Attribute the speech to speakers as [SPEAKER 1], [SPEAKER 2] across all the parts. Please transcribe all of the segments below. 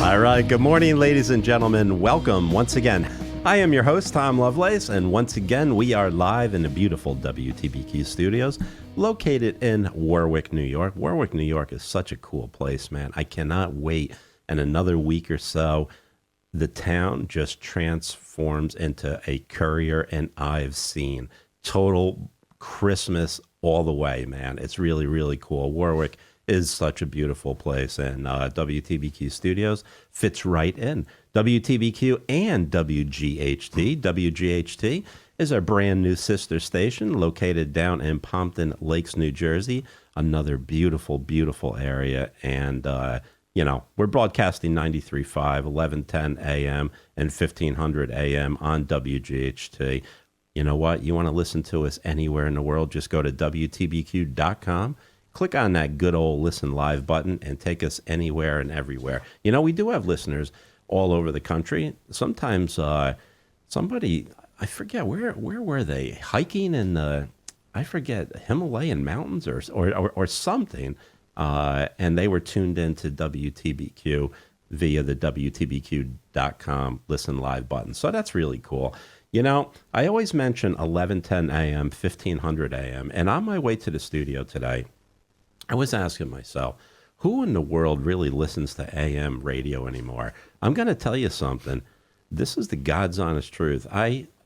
[SPEAKER 1] All right, good morning, ladies and gentlemen. Welcome once again. I am your host, Tom Lovelace, and once again, we are live in the beautiful WTBQ studios located in Warwick, New York. Warwick, New York is such a cool place, man. I cannot wait. In another week or so, the town just transforms into a Courier and Ives scene. Total Christmas all the way, man. It's really, really cool. Warwick is such a beautiful place, and WTBQ Studios fits right in. WTBQ and WGHT. WGHT is our brand new sister station located down in Pompton Lakes, New Jersey. Another beautiful, beautiful area. And, we're broadcasting 93.5, 1110 a.m. and 1500 a.m. on WGHT. You know what? You want to listen to us anywhere in the world, just go to WTBQ.com. Click on that good old listen live button and take us anywhere and everywhere. You know, we do have listeners all over the country. Sometimes somebody, I forget, where were they? Hiking in the, I forget, Himalayan mountains or something. And they were tuned into WTBQ via the WTBQ.com listen live button. So that's really cool. You know, I always mention 11:10 a.m., 1500 a.m. And on my way to the studio today, I was asking myself, who in the world really listens to AM radio anymore? I'm going to tell you something. This is the God's honest truth.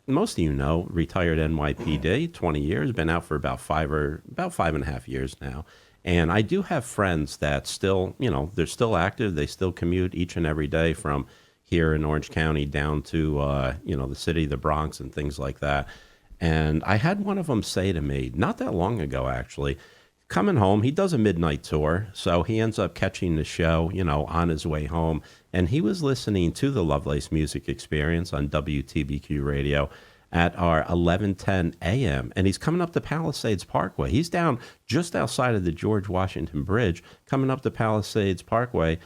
[SPEAKER 1] Most of you know, retired NYPD, 20 years, been out for about 5.5 years now. And I do have friends that still, they're still active. They still commute each and every day from here in Orange County down to, the city, the Bronx and things like that. And I had one of them say to me, not that long ago, actually, coming home, he does a midnight tour, so he ends up catching the show, on his way home. And he was listening to the Lovelace Music Experience on WTBQ Radio at our 11:10 a.m. And he's coming up the Palisades Parkway. He's down just outside of the George Washington Bridge, coming up the Palisades Parkway.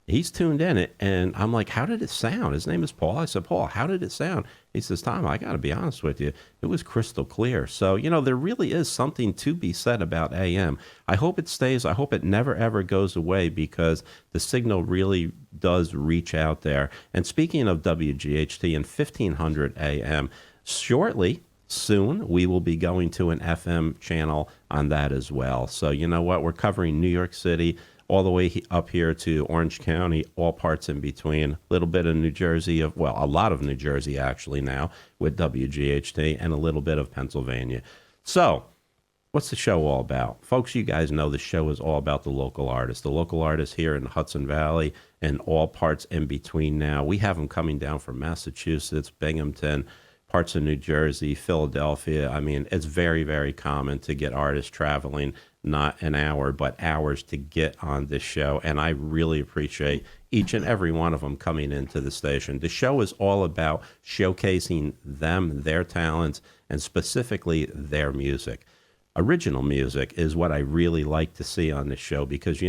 [SPEAKER 1] He's tuned in it, and I'm like, how did it sound? His name is Paul. I said, Paul, how did it sound? He says, Tom, I got to be honest with you. It was crystal clear. So, there really is something to be said about AM. I hope it stays. I hope it never, ever goes away because the signal really does reach out there. And speaking of WGHT and 1500 AM, soon, we will be going to an FM channel on that as well. So, you know what? We're covering New York City, all the way up here to Orange County, all parts in between, a little bit of New Jersey, a lot of New Jersey actually now with WGHT, and a little bit of Pennsylvania. So what's the show all about? Folks, you guys know the show is all about the local artists here in the Hudson Valley and all parts in between now. We have them coming down from Massachusetts, Binghamton, parts of New Jersey, Philadelphia. I mean, it's very, very common to get artists traveling not an hour, but hours to get on this show. And I really appreciate each and every one of them coming into the station. The show is all about showcasing them, their talents, and specifically their music. Original music is what I really like to see on this show because,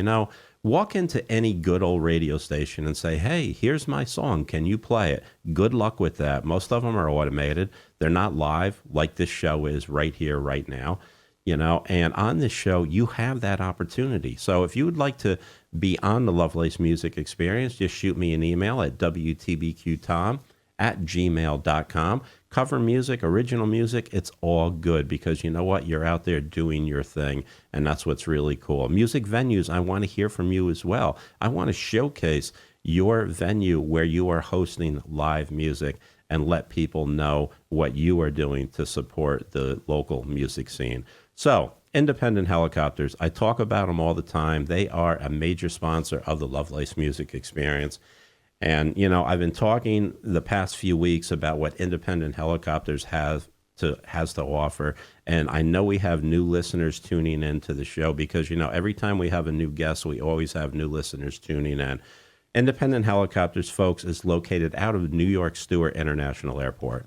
[SPEAKER 1] walk into any good old radio station and say, hey, here's my song. Can you play it? Good luck with that. Most of them are automated. They're not live like this show is right here, right now. And on this show, you have that opportunity. So if you would like to be on the Lovelace Music Experience, just shoot me an email at wtbqtom@gmail.com. Cover music, original music, it's all good because you know what? You're out there doing your thing, and that's what's really cool. Music venues, I want to hear from you as well. I want to showcase your venue where you are hosting live music and let people know what you are doing to support the local music scene. So, Independent Helicopters, I talk about them all the time. They are a major sponsor of the Lovelace Music Experience. And, I've been talking the past few weeks about what Independent Helicopters has to offer. And I know we have new listeners tuning into the show because, every time we have a new guest, we always have new listeners tuning in. Independent Helicopters, folks, is located out of New York Stewart International Airport.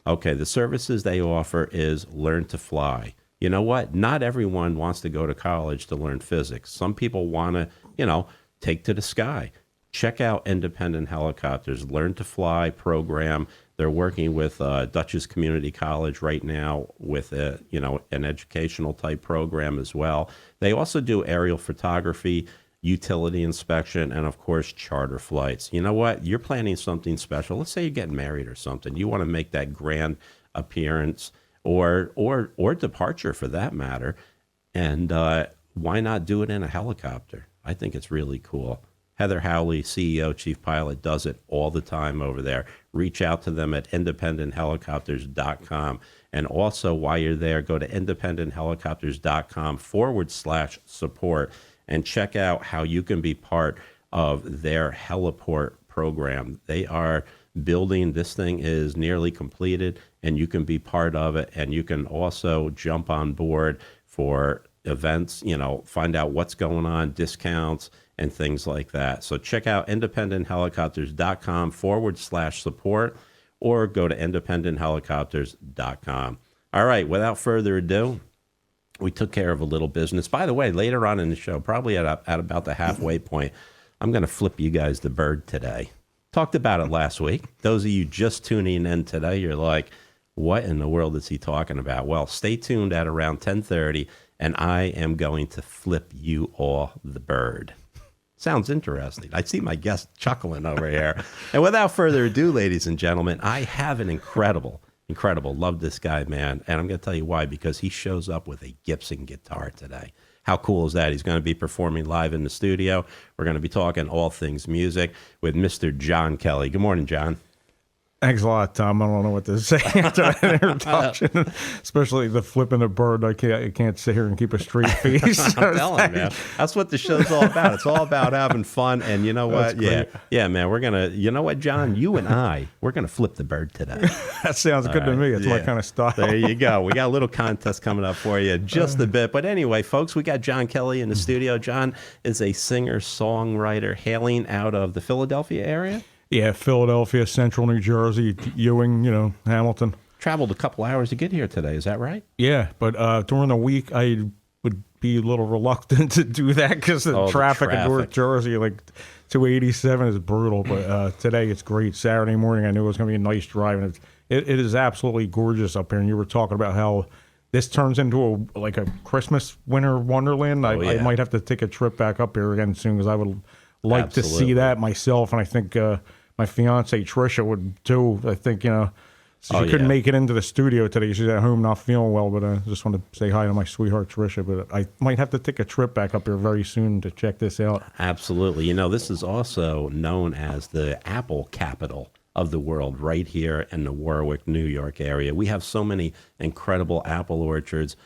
[SPEAKER 1] Okay, the services they offer is Learn to Fly. You know what? Not everyone wants to go to college to learn physics. Some people want to, take to the sky. Check out Independent Helicopters, Learn to Fly program. They're working with Dutchess Community College right now with an educational type program as well. They also do aerial photography utility inspection, and of course, charter flights. You know what? You're planning something special. Let's say you're getting married or something. You want to make that grand appearance or departure for that matter. And why not do it in a helicopter? I think it's really cool. Heather Howley, CEO, Chief Pilot, does it all the time over there. Reach out to them at independenthelicopters.com. And also, while you're there, go to independenthelicopters.com/support and check out how you can be part of their heliport program. They are building, this thing is nearly completed, and you can be part of it. And you can also jump on board for events, find out what's going on, discounts, and things like that. So check out independenthelicopters.com/support or go to independenthelicopters.com. All right, without further ado, we took care of a little business. By the way, later on in the show, probably at about the halfway point, I'm going to flip you guys the bird today. Talked about it last week. Those of you just tuning in today, you're like, what in the world is he talking about? Well, stay tuned at around 10:30, and I am going to flip you all the bird. Sounds interesting. I see my guest chuckling over here. And without further ado, ladies and gentlemen, I have an incredible, love this guy, man. And I'm going to tell you why, because he shows up with a Gibson guitar today. How cool is that? He's going to be performing live in the studio. We're going to be talking all things music with Mr. John Kelly. Good morning, John.
[SPEAKER 2] Thanks a lot, Tom. I don't know what to say after that introduction, especially the flipping the bird. I can't sit here and keep a straight face.
[SPEAKER 1] I'm telling you, man. That's what the show's all about. It's all about having fun. And you know what? Yeah, man. We're going to, you know what, John? You and we're going to flip the bird today.
[SPEAKER 2] That sounds good to me. It's my kind of style.
[SPEAKER 1] There you go. We got a little contest coming up for you just a bit. But anyway, folks, we got John Kelly in the studio. John is a singer-songwriter hailing out of the Philadelphia area.
[SPEAKER 2] Yeah, Philadelphia, Central New Jersey, Ewing, Hamilton.
[SPEAKER 1] Traveled a couple hours to get here today. Is that right?
[SPEAKER 2] Yeah, but during the week, I would be a little reluctant to do that because the traffic in North Jersey, like 287 is brutal. But today it's great. Saturday morning, I knew it was going to be a nice drive. And it is absolutely gorgeous up here. And you were talking about how this turns into a Christmas winter wonderland. I might have to take a trip back up here again soon because I would like to see that myself. And I think my fiance Trisha would too. I think she couldn't make it into the studio today. She's at home not feeling well, but I just want to say hi to my sweetheart Trisha. But I might have to take a trip back up here very soon to check this out.
[SPEAKER 1] Absolutely. This is also known as the Apple capital of the world, right here in the Warwick, New York area. We have so many incredible apple orchards.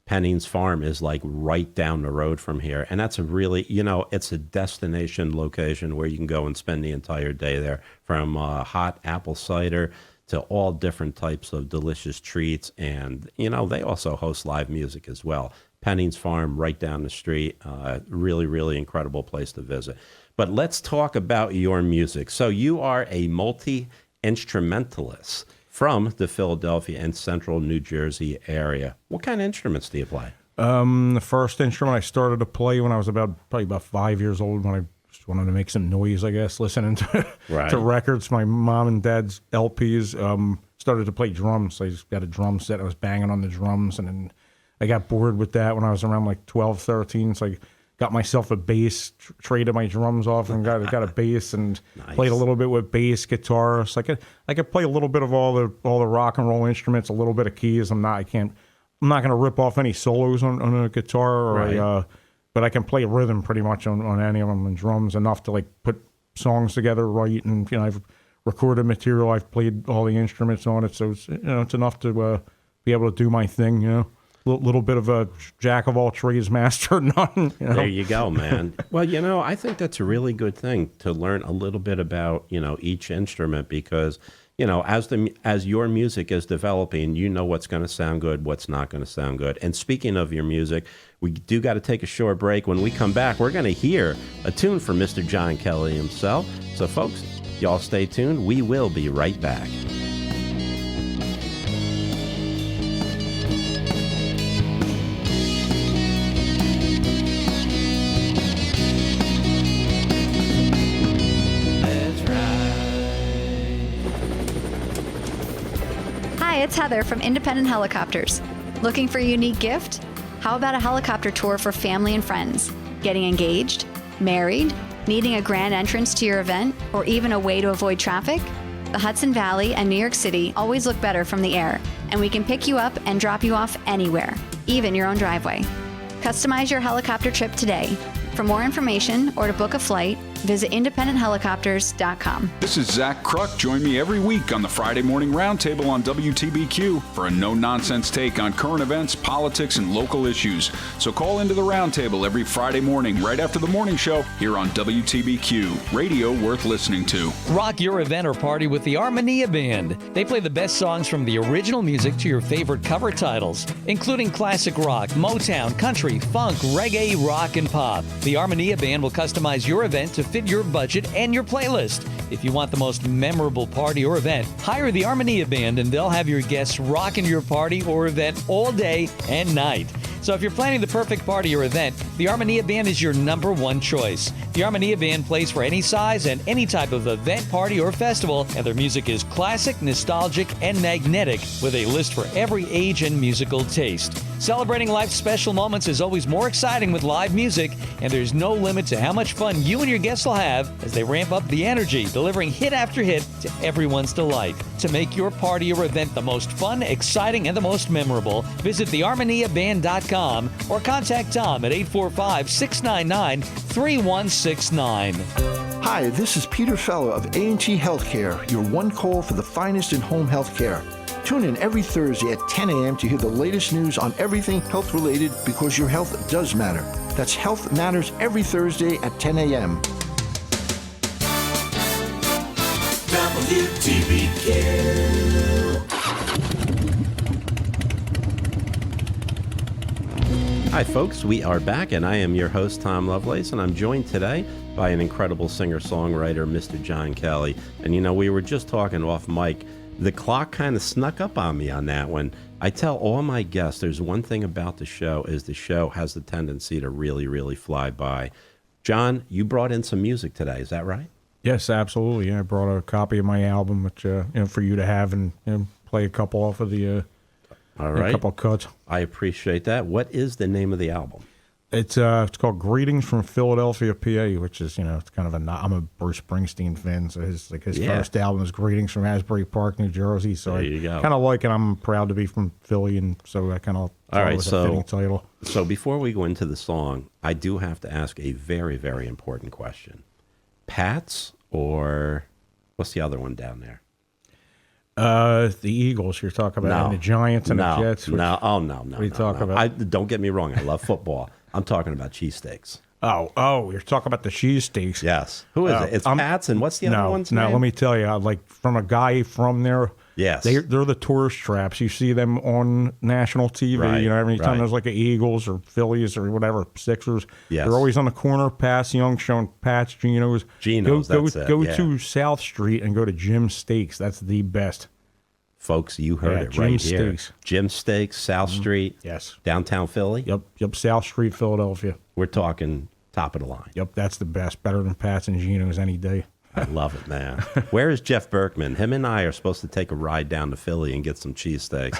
[SPEAKER 1] Penning's Farm is like right down the road from here. And that's a really, it's a destination location where you can go and spend the entire day there, from hot apple cider to all different types of delicious treats. And, they also host live music as well. Penning's Farm right down the street. Really, really incredible place to visit. But let's talk about your music. So you are a multi-instrumentalist from the Philadelphia and Central New Jersey area. What kind of instruments do you play?
[SPEAKER 2] The first instrument I started to play when I was probably about 5 years old, when I just wanted to make some noise, I guess, listening to records. My mom and dad's LPs. Started to play drums. I just got a drum set. I was banging on the drums, and then I got bored with that when I was around like 12, 13. So I got myself a bass, traded my drums off, and got a bass, and played a little bit with bass, guitar. So I could play a little bit of all the rock and roll instruments, a little bit of keys. I'm not going to rip off any solos on a guitar, but I can play rhythm pretty much on any of them, and drums enough to put songs together right. And I've recorded material, I've played all the instruments on it, so it's it's enough to be able to do my thing. Little bit of a jack of all trades, master of none.
[SPEAKER 1] There you go, man. Well, I think that's a really good thing to learn a little bit about, each instrument, because, as your music is developing, what's going to sound good, what's not going to sound good. And speaking of your music, we do got to take a short break. When we come back, we're going to hear a tune from Mr. John Kelly himself. So, folks, y'all stay tuned. We will be right back.
[SPEAKER 3] It's Heather from Independent Helicopters. Looking for a unique gift? How about a helicopter tour for family and friends? Getting engaged? Married? Needing a grand entrance to your event? Or even a way to avoid traffic? The Hudson Valley and New York City always look better from the air, and we can pick you up and drop you off anywhere, even your own driveway. Customize your helicopter trip today. For more information or to book a flight, visit independenthelicopters.com.
[SPEAKER 4] This is Zach Kruk. Join me every week on the Friday Morning Roundtable on WTBQ for a no-nonsense take on current events, politics, and local issues. So call into the Roundtable every Friday morning right after the morning show here on WTBQ, radio worth listening to.
[SPEAKER 5] Rock your event or party with the Armonia Band. They play the best songs from the original music to your favorite cover titles, including classic rock, Motown, country, funk, reggae, rock, and pop. The Armonia Band will customize your event to fit your budget and your playlist. If you want the most memorable party or event, hire the Armonia Band and they'll have your guests rocking your party or event all day and night. So if you're planning the perfect party or event, the Armonia Band is your number one choice. The Armonia Band plays for any size and any type of event, party, or festival, and their music is classic, nostalgic, and magnetic with a list for every age and musical taste. Celebrating life's special moments is always more exciting with live music, and there's no limit to how much fun you and your guests will have as they ramp up the energy, delivering hit after hit to everyone's delight. To make your party or event the most fun, exciting, and the most memorable, visit thearmoniaband.com or contact Tom at 845-699-3169.
[SPEAKER 6] Hi, this is Peter Feller of A&T Healthcare, your one call for the finest in home healthcare. Tune in every Thursday at 10 a.m. to hear the latest news on everything health-related, because your health does matter. That's Health Matters every Thursday at 10 a.m.
[SPEAKER 1] WTBQ. Hi, folks. We are back, and I am your host, Tom Lovelace, and I'm joined today by an incredible singer-songwriter, Mr. John Kelly. And, you know, we were just talking off mic. The clock kind of snuck up on me on that one. I tell all my guests there's one thing about the show is the show has the tendency to really, really fly by. John, you brought in some music today. Is that right?
[SPEAKER 2] Yes, absolutely. I brought a copy of my album, which for you to have and play a couple off of the
[SPEAKER 1] all right.
[SPEAKER 2] A couple of cuts.
[SPEAKER 1] I appreciate that. What is the name of the album?
[SPEAKER 2] It's called Greetings from Philadelphia, PA, which is, it's kind of I'm a Bruce Springsteen fan, so his first album is Greetings from Asbury Park, New Jersey. So
[SPEAKER 1] there you go.
[SPEAKER 2] Kind of like it. I'm proud to be from Philly, and so I kind of
[SPEAKER 1] all right.
[SPEAKER 2] A fitting title.
[SPEAKER 1] So before we go into the song, I do have to ask a very, very important question: Pats or what's the other one down there?
[SPEAKER 2] The Eagles you're talking about, and the Giants and the Jets.
[SPEAKER 1] No.
[SPEAKER 2] What are you talking about?
[SPEAKER 1] Don't get me wrong. I love football. I'm talking about cheesesteaks.
[SPEAKER 2] Oh, you're talking about the cheesesteaks.
[SPEAKER 1] Yes. Who is it? It's Pat's, and what's the other one's name?
[SPEAKER 2] No, let me tell you, like from a guy from there.
[SPEAKER 1] Yes.
[SPEAKER 2] They're the tourist traps. You see them on national TV.
[SPEAKER 1] Right,
[SPEAKER 2] Every time there's like a Eagles or Phillies or whatever, Sixers.
[SPEAKER 1] Yes.
[SPEAKER 2] They're always on the corner, Pat's Young showing Pat's, Geno's. Go to South Street and go to Jim's Steaks. That's the best.
[SPEAKER 1] Folks, you heard it right here.
[SPEAKER 2] Steaks.
[SPEAKER 1] Jim's Steaks, South Street.
[SPEAKER 2] Yes.
[SPEAKER 1] Downtown Philly.
[SPEAKER 2] Yep. South Street, Philadelphia.
[SPEAKER 1] We're talking top of the line.
[SPEAKER 2] Yep, that's the best. Better than Pat's and Geno's any day.
[SPEAKER 1] I love it, man. Where is Jeff Berkman? Him and I are supposed to take a ride down to Philly and get some cheesesteaks.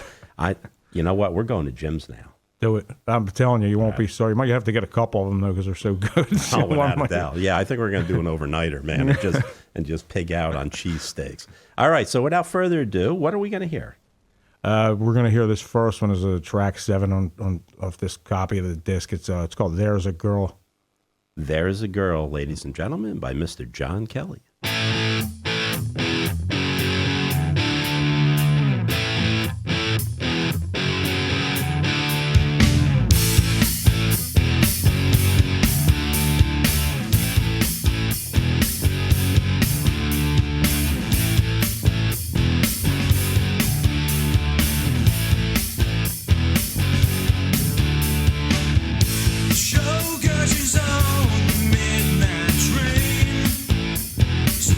[SPEAKER 1] You know what? We're going to Jim's now.
[SPEAKER 2] Do it. I'm telling you, you won't be sorry. You might have to get a couple of them, though, because they're so good.
[SPEAKER 1] Without a doubt. Yeah, I think we're going to do an overnighter, man, and just pig out on cheesesteaks. All right, so without further ado, what are we going to hear?
[SPEAKER 2] We're going to hear this first one as a track 7 on of this copy of the disc. It's called There's a Girl.
[SPEAKER 1] There's a Girl, ladies and gentlemen, by Mr. John Kelly.
[SPEAKER 7] Showgirl, she's on the midnight train. So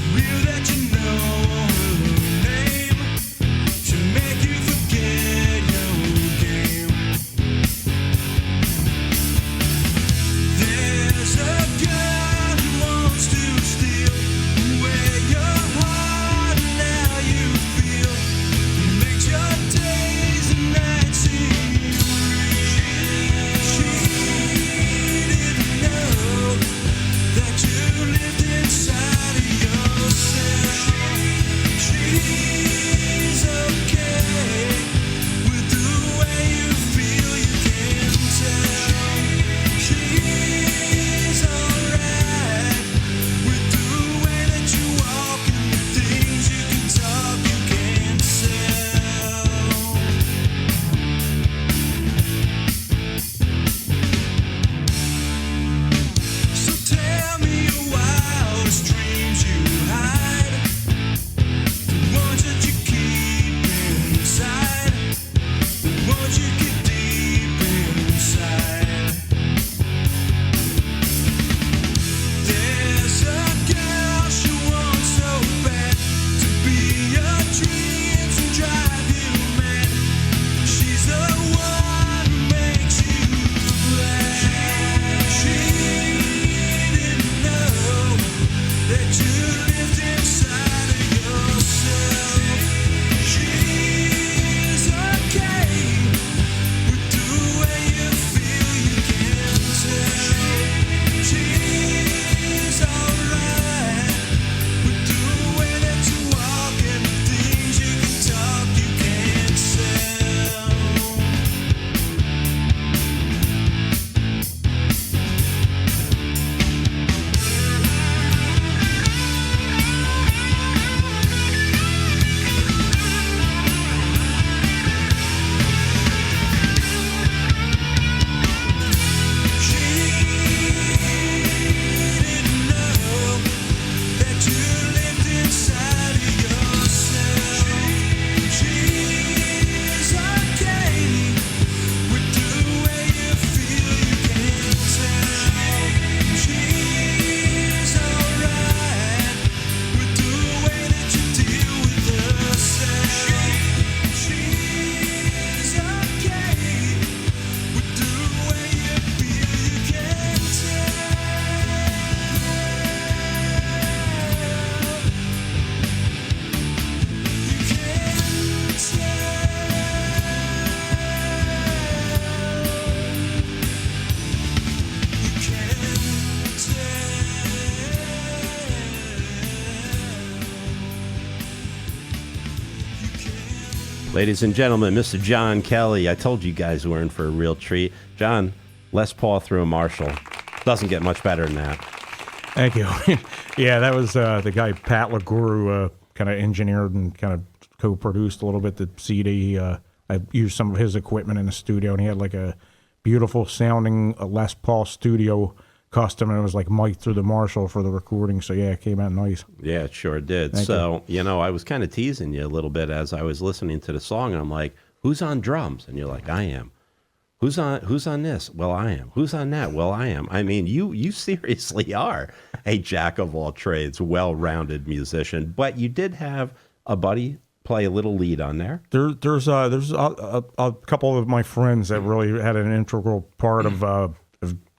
[SPEAKER 1] Ladies and gentlemen, Mr. John Kelly. I told you guys we're in for a real treat. John, Les Paul through a Marshall. Doesn't get much better than that.
[SPEAKER 2] Thank you. Yeah, that was the guy Pat LaGuru kind of engineered and kind of co-produced a little bit the CD. I used some of his equipment in the studio, and he had like a beautiful sounding Les Paul studio custom, and it was like mic'd through the Marshall for the recording. So yeah, it came out nice.
[SPEAKER 1] Yeah, it sure did.
[SPEAKER 2] Thank
[SPEAKER 1] you know, I was kind of teasing you a little bit as I was listening to the song, and I'm like, who's on drums? And you're like, I am. Who's on this? Well, I am. Who's on that? Well, I am. I mean, you seriously are a jack of all trades, well-rounded musician. But you did have a buddy play a little lead on there.
[SPEAKER 2] There's a couple of my friends that really had an integral part of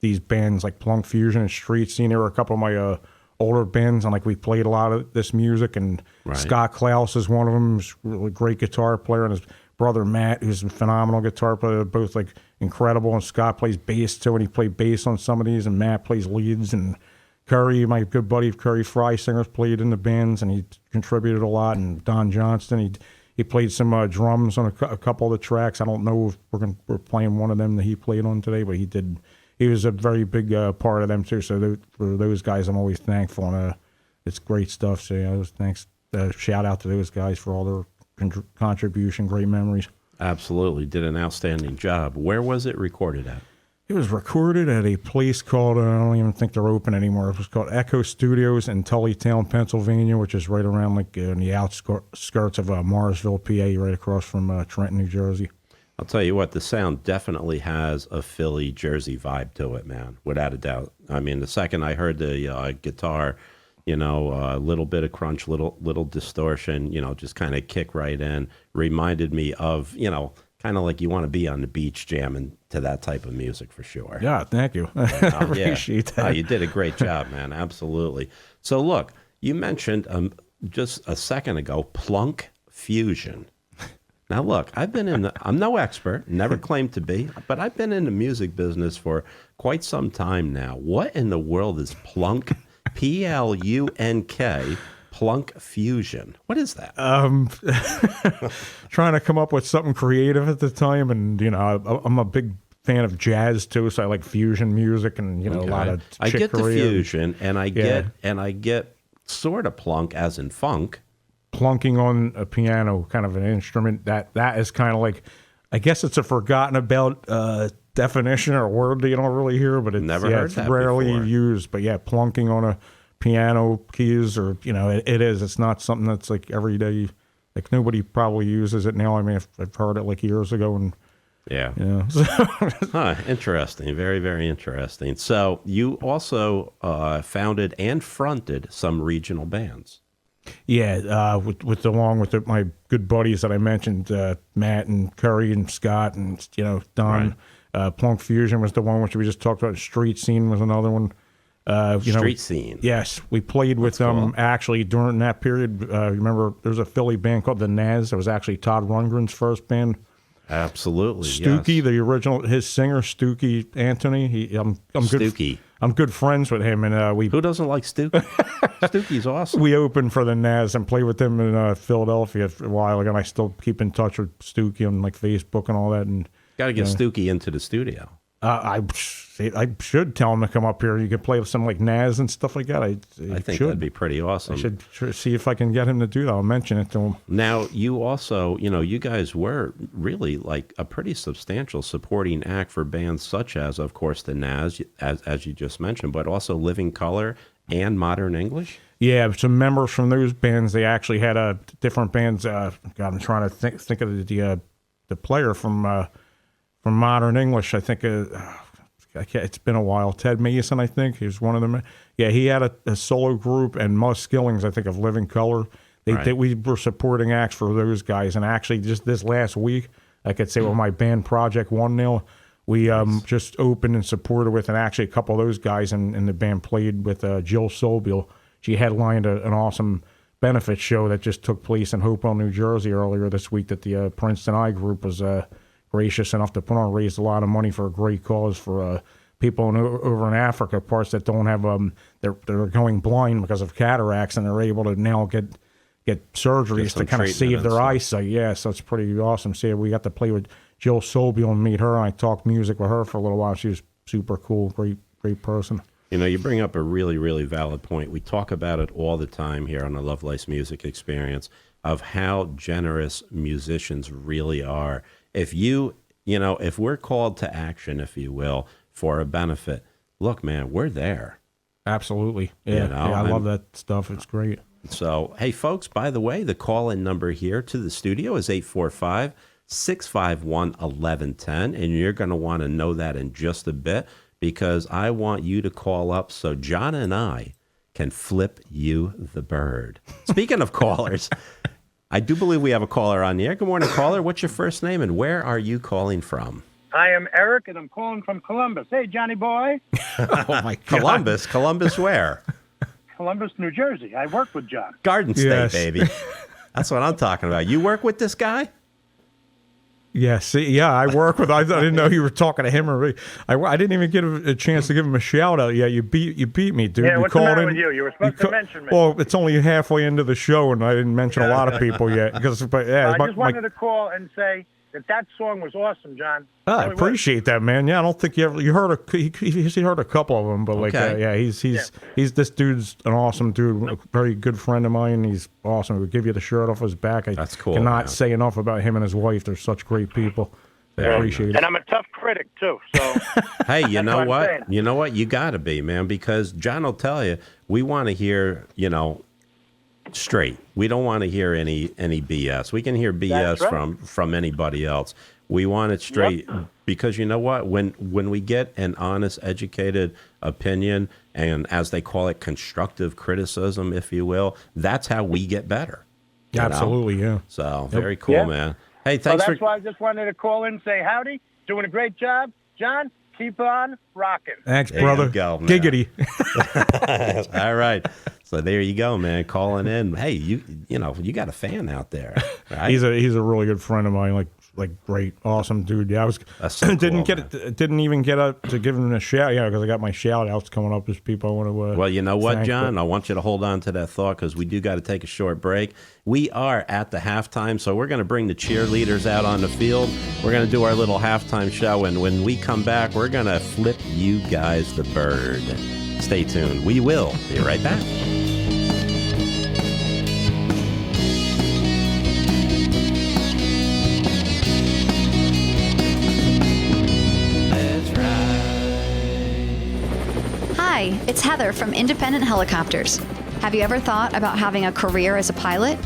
[SPEAKER 2] these bands like Plunk Fusion and Street Scene. There were a couple of my older bands, and like we played a lot of this music. And right. Scott Klaus is one of them. He's a really great guitar player, and his brother Matt, who's a phenomenal guitar player. They're both like incredible. And Scott plays bass too, and he played bass on some of these. And Matt plays leads. And Curry, my good buddy Curry Fry Singers, played in the bands, and he contributed a lot. And Don Johnston, he played some drums on a couple of the tracks. I don't know if we're playing one of them that he played on today, but he did. He was a very big part of them too. So for those guys, I'm always thankful, and it's great stuff. So yeah, thanks. Shout out to those guys for all their contribution. Great memories.
[SPEAKER 1] Absolutely, did an outstanding job. Where was it recorded at?
[SPEAKER 2] It was recorded at a place called, I don't even think they're open anymore. It was called Echo Studios in Tullytown, Pennsylvania, which is right around like in the outskirts of Morrisville, PA, right across from Trenton, New Jersey.
[SPEAKER 1] I'll tell you what, the sound definitely has a Philly, Jersey vibe to it, man, without a doubt. I mean, the second I heard the guitar, you know, a little bit of crunch, little distortion, you know, just kind of kick right in, reminded me of, you know, kind of like you want to be on the beach jamming to that type of music for sure.
[SPEAKER 2] Yeah, thank you. I appreciate that.
[SPEAKER 1] You did a great job, man. Absolutely. So look, you mentioned just a second ago, Plunk Fusion. Now look, I'm no expert, never claimed to be, but I've been in the music business for quite some time now. What in the world is Plunk, P-L-U-N-K, Plunk Fusion? What is that?
[SPEAKER 2] Trying to come up with something creative at the time, and you know, I'm a big fan of jazz too, so I like fusion music, and you know, a lot of chick
[SPEAKER 1] I get the
[SPEAKER 2] Corea.
[SPEAKER 1] fusion, and I get sort of plunk as in funk.
[SPEAKER 2] Plunking on a piano, kind of an instrument that is kind of like, I guess it's a forgotten about definition or word that you don't really hear, but it's rarely used. But yeah, plunking on a piano keys, or you know, it is. It's not something that's like every day. Like nobody probably uses it now. I mean, I've heard it like years ago, and
[SPEAKER 1] yeah,
[SPEAKER 2] you know.
[SPEAKER 1] Huh, interesting, very, very interesting. So you also founded and fronted some regional bands.
[SPEAKER 2] Yeah, along with my good buddies that I mentioned, Matt and Curry and Scott and you know Don. Right. Plunk Fusion was the one which we just talked about. Street Scene was another one.
[SPEAKER 1] Street Scene.
[SPEAKER 2] Yes, we played with them actually during that period. Remember, there was a Philly band called the Naz. That was actually Todd Rundgren's first band.
[SPEAKER 1] Absolutely.
[SPEAKER 2] Stookie,
[SPEAKER 1] yes.
[SPEAKER 2] The original, his singer Stookie Anthony. I'm
[SPEAKER 1] Stookie.
[SPEAKER 2] I'm good friends with him, and
[SPEAKER 1] Who doesn't like Stookie? Stookie's awesome.
[SPEAKER 2] We opened for the Naz and played with them in Philadelphia for a while ago. And I still keep in touch with Stookie on like Facebook and all that. And
[SPEAKER 1] got to get Stookie into the studio.
[SPEAKER 2] I should tell him to come up here. You could play with some like Naz and stuff like that. I
[SPEAKER 1] think that'd be pretty awesome.
[SPEAKER 2] I should see if I can get him to do that. I'll mention it to him.
[SPEAKER 1] Now, you also, you know, you guys were really like a pretty substantial supporting act for bands such as, of course, the Naz, as you just mentioned, but also Living Colour and Modern English.
[SPEAKER 2] Yeah, some members from those bands. They actually had different bands. God, I'm trying to think of the player from Modern English. I think it's been a while. Ted Mason, I think, he was one of them. Yeah, he had a solo group, and Mus Skillings, I think, of Living Colour. We were supporting acts for those guys, and actually just this last week, I could say with my band Project One Nail, we just opened and supported with, and actually a couple of those guys in the band played with Jill Sobel. She headlined an awesome benefit show that just took place in Hopewell, New Jersey earlier this week that the Princeton I group was gracious enough to put on, raised a lot of money for a great cause for people over in Africa, parts that don't have they're going blind because of cataracts, and they're able to now get get surgeries to kind of save their eyesight. Yeah, so it's pretty awesome. See, we got to play with Jill Sobel and meet her, and I talked music with her for a little while. She was super cool, great person.
[SPEAKER 1] You know, you bring up a really, really valid point. We talk about it all the time here on the Lovelace Music Experience of how generous musicians really are. If if we're called to action, if you will, for a benefit, look, man, we're there.
[SPEAKER 2] Absolutely. Yeah, I love that stuff. It's great.
[SPEAKER 1] So, hey, folks, by the way, the call-in number here to the studio is 845-651-1110, and you're going to want to know that in just a bit because I want you to call up so John and I can flip you the bird. Speaking of callers, I do believe we have a caller on the air. Good morning, caller. What's your first name, and where are you calling from?
[SPEAKER 7] I am Eric, and I'm calling from Columbus. Hey, Johnny boy.
[SPEAKER 2] Oh, my God.
[SPEAKER 1] Columbus? Columbus where?
[SPEAKER 7] Columbus, New Jersey. I work with John.
[SPEAKER 1] Garden State, baby. That's what I'm talking about. You work with this guy?
[SPEAKER 2] Yeah, I work with. I didn't know you were talking to him or me. I didn't even get a chance to give him a shout out. Yeah, you beat me, dude.
[SPEAKER 7] Yeah,
[SPEAKER 2] you
[SPEAKER 7] what's the matter with you? You were supposed to mention me.
[SPEAKER 2] Well, it's only halfway into the show, and I didn't mention a lot of people yet.
[SPEAKER 7] I just wanted to call and say that song was awesome, John.
[SPEAKER 2] I appreciate that, man. Yeah, I don't think you heard he heard a couple of them, but he's this dude's an awesome dude, a very good friend of mine. He's awesome. He'll give you the shirt off his back.
[SPEAKER 1] That's cool.
[SPEAKER 2] Cannot say enough about him and his wife. They're such great people. I appreciate it.
[SPEAKER 7] And I'm a tough critic too. So
[SPEAKER 1] hey, you know what? You know what? You got to be, man, because John will tell you we want to hear, straight. We don't want to hear any BS. We can hear BS from anybody else. We want it straight because you know what? When we get an honest, educated opinion, and as they call it, constructive criticism, if you will, that's how we get better.
[SPEAKER 2] Absolutely, yeah.
[SPEAKER 1] So very cool, man. Hey, thanks
[SPEAKER 7] that's why I just wanted to call in and say howdy. Doing a great job, John. Keep on rocking.
[SPEAKER 2] Thanks, brother.
[SPEAKER 1] Go, man.
[SPEAKER 2] Giggity.
[SPEAKER 1] All right. So there you go, man. Calling in. Hey, you got a fan out there. Right?
[SPEAKER 2] He's a really good friend of mine. Like great, awesome dude. Yeah, I was didn't even get up to give him a shout. Yeah, because I got my shout outs coming up as people I want to.
[SPEAKER 1] Well, you know what, John? I want you to hold on to that thought because we do got to take a short break. We are at the halftime, so we're going to bring the cheerleaders out on the field. We're going to do our little halftime show, and when we come back, we're going to flip you guys the bird. Stay tuned. We will be right back.
[SPEAKER 3] Hi, it's Heather from Independent Helicopters. Have you ever thought about having a career as a pilot?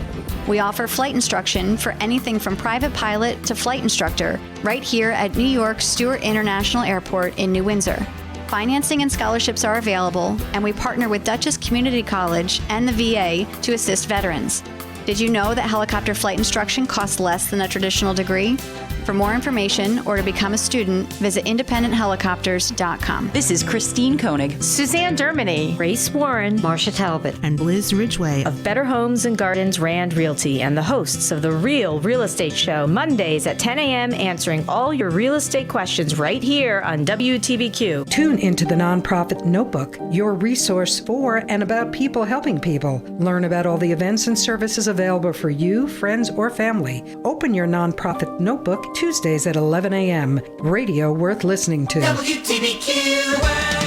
[SPEAKER 3] We offer flight instruction for anything from private pilot to flight instructor right here at New York Stewart International Airport in New Windsor. Financing and scholarships are available, and we partner with Dutchess Community College and the VA to assist veterans. Did you know that helicopter flight instruction costs less than a traditional degree? For more information or to become a student, visit independenthelicopters.com.
[SPEAKER 8] This is Christine Koenig,
[SPEAKER 9] Suzanne Dermody,
[SPEAKER 10] Grace Warren,
[SPEAKER 9] Marcia Talbot,
[SPEAKER 10] and Liz Ridgway
[SPEAKER 9] of Better Homes and Gardens Rand Realty, and the hosts of The Real Real Estate Show, Mondays at 10 a.m., answering all your real estate questions right here on WTBQ.
[SPEAKER 11] Tune into the Nonprofit Notebook, your resource for and about people helping people. Learn about all the events and services available for you, friends, or family. Open your Nonprofit Notebook Tuesdays at 11 a.m. Radio worth listening to.
[SPEAKER 12] WTBQ weather.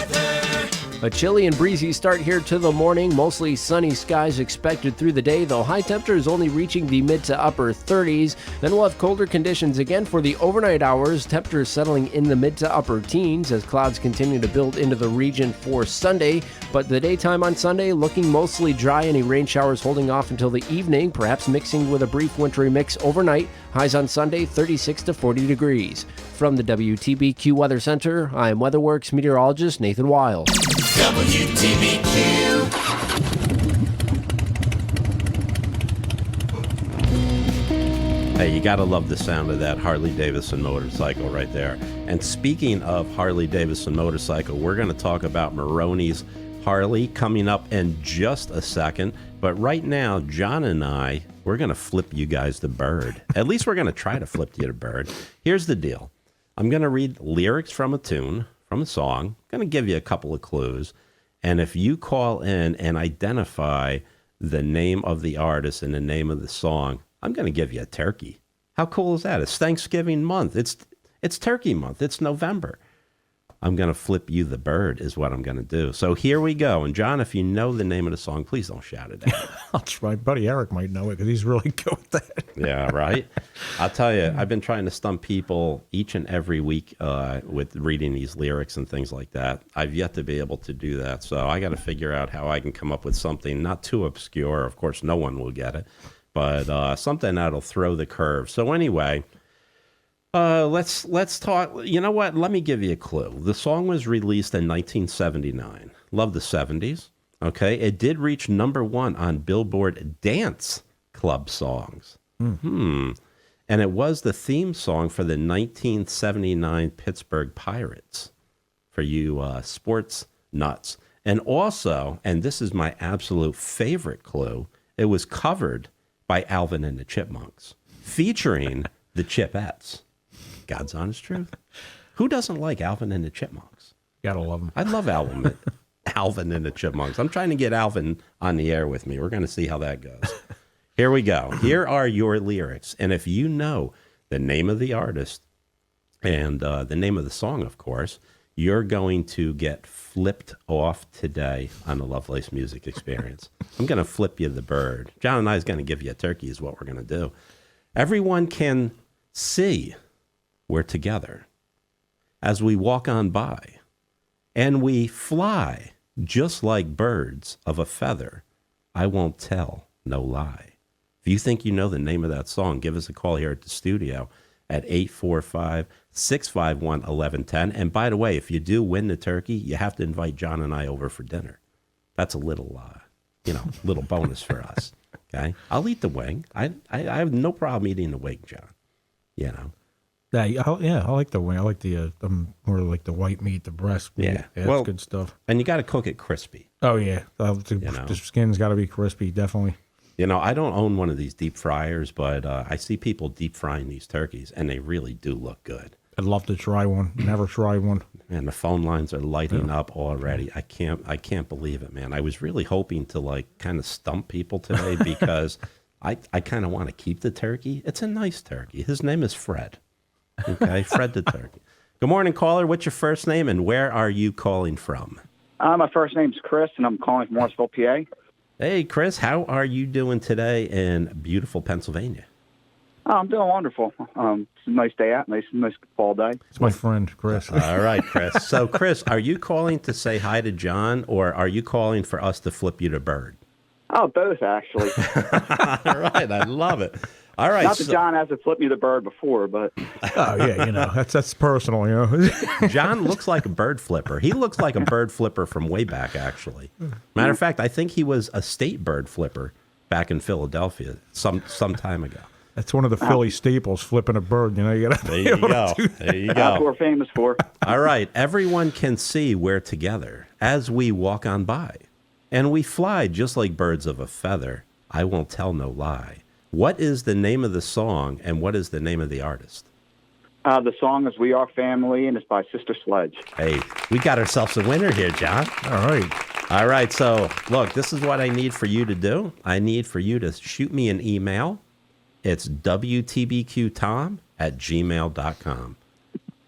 [SPEAKER 12] A chilly and breezy start here to the morning. Mostly sunny skies expected through the day, though high temperatures only reaching the mid to upper 30s. Then we'll have colder conditions again for the overnight hours. Temperatures settling in the mid to upper teens as clouds continue to build into the region for Sunday. But the daytime on Sunday looking mostly dry. Any rain showers holding off until the evening, perhaps mixing with a brief wintry mix overnight. Highs on Sunday, 36 to 40 degrees. From the WTBQ Weather Center, I'm WeatherWorks meteorologist Nathan Wild. WTBQ.
[SPEAKER 1] Hey, you gotta love the sound of that Harley Davidson motorcycle right there. And speaking of Harley Davidson motorcycle, we're going to talk about Maroney's Harley coming up in just a second. But right now, John and I, we're going to flip you guys the bird. At least we're going to try to flip you the bird. Here's the deal. I'm going to read lyrics from a tune, from a song. I'm going to give you a couple of clues. And if you call in and identify the name of the artist and the name of the song, I'm going to give you a turkey. How cool is that? It's Thanksgiving month. It's turkey month. It's November. I'm going to flip you the bird is what I'm going to do. So here we go. And John, if you know the name of the song, please don't shout it out.
[SPEAKER 2] My buddy Eric might know it because he's really good with that.
[SPEAKER 1] Yeah, right? I'll tell you, I've been trying to stump people each and every week with reading these lyrics and things like that. I've yet to be able to do that. So I got to figure out how I can come up with something not too obscure. Of course, no one will get it. But something that'll throw the curve. So anyway... let's talk. You know what? Let me give you a clue. The song was released in 1979. Love the 70s. Okay. It did reach #1 on Billboard Dance Club songs. And it was the theme song for the 1979 Pittsburgh Pirates, for you sports nuts. And also, and this is my absolute favorite clue, it was covered by Alvin and the Chipmunks, featuring the Chipettes. God's honest truth. Who doesn't like Alvin and the Chipmunks?
[SPEAKER 2] Gotta love them.
[SPEAKER 1] I love Alvin and the Chipmunks. I'm trying to get Alvin on the air with me. We're going to see how that goes. Here we go. Here are your lyrics. And if you know the name of the artist and the name of the song, of course, you're going to get flipped off today on the Lovelace Music Experience. I'm going to flip you the bird. John and I is going to give you a turkey is what we're going to do. Everyone can see we're together as we walk on by, and we fly just like birds of a feather. I won't tell no lie. If you think you know the name of that song, give us a call here at the studio at 845-651-1110. And by the way, if you do win the turkey, you have to invite John and I over for dinner. That's a little, little bonus for us. Okay, I'll eat the wing. I have no problem eating the wing, John. You know.
[SPEAKER 2] I like the wing. I like the more like the white meat, the breast meat.
[SPEAKER 1] Yeah,
[SPEAKER 2] that's good stuff.
[SPEAKER 1] And you got to cook it crispy.
[SPEAKER 2] Oh yeah, the skin's got to be crispy, definitely.
[SPEAKER 1] You know, I don't own one of these deep fryers, but I see people deep frying these turkeys, and they really do look good.
[SPEAKER 2] I'd love to try one. Never tried one.
[SPEAKER 1] And the phone lines are lighting up already. I can't believe it, man. I was really hoping to kind of stump people today because I kind of want to keep the turkey. It's a nice turkey. His name is Fred. Okay, Fred the turkey. Good morning, caller. What's your first name, and where are you calling from?
[SPEAKER 8] My first name's Chris, and I'm calling from Morrisville, PA.
[SPEAKER 1] Hey, Chris, how are you doing today in beautiful Pennsylvania?
[SPEAKER 8] Oh, I'm doing wonderful. It's a nice day out, nice fall day.
[SPEAKER 2] It's my friend, Chris.
[SPEAKER 1] All right, Chris. So, Chris, are you calling to say hi to John, or are you calling for us to flip you the bird?
[SPEAKER 8] Oh, both, actually.
[SPEAKER 1] All right, I love it. All right.
[SPEAKER 8] Not that John hasn't flipped me the bird before, but...
[SPEAKER 2] Oh, yeah, that's personal,
[SPEAKER 1] John looks like a bird flipper. He looks like a bird flipper from way back, actually. Matter of fact, I think he was a state bird flipper back in Philadelphia some time ago.
[SPEAKER 2] That's one of the Philly staples, flipping a bird. You got to
[SPEAKER 1] There you go. There you go.
[SPEAKER 8] That's what we're famous for.
[SPEAKER 1] All right. Everyone can see we're together as we walk on by. And we fly just like birds of a feather. I won't tell no lie. What is the name of the song, and what is the name of the artist?
[SPEAKER 8] The song is We Are Family, and it's by Sister Sledge.
[SPEAKER 1] Hey, we got ourselves a winner here, John. All right. So, look, this is what I need for you to do. I need for you to shoot me an email. It's WTBQTom@gmail.com.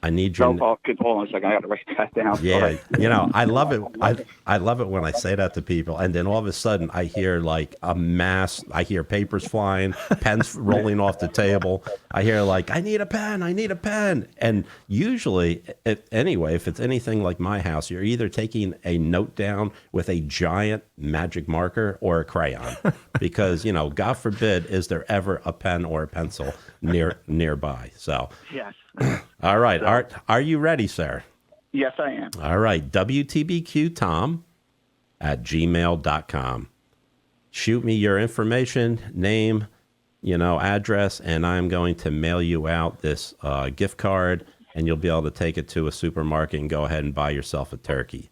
[SPEAKER 1] I need your...
[SPEAKER 8] Hold on a second. I got to write that down.
[SPEAKER 1] Yeah, I love it. I love it when I say that to people, and then all of a sudden I hear I hear papers flying, pens rolling off the table. I hear I need a pen. And usually, if it's anything like my house, you're either taking a note down with a giant magic marker or a crayon, because, God forbid, is there ever a pen or a pencil nearby. So,
[SPEAKER 8] yes.
[SPEAKER 1] All right. Are you ready, sir?
[SPEAKER 8] Yes, I am.
[SPEAKER 1] All right. WTBQTom@gmail.com. Shoot me your information, name, address, and I'm going to mail you out this gift card, and you'll be able to take it to a supermarket and go ahead and buy yourself a turkey.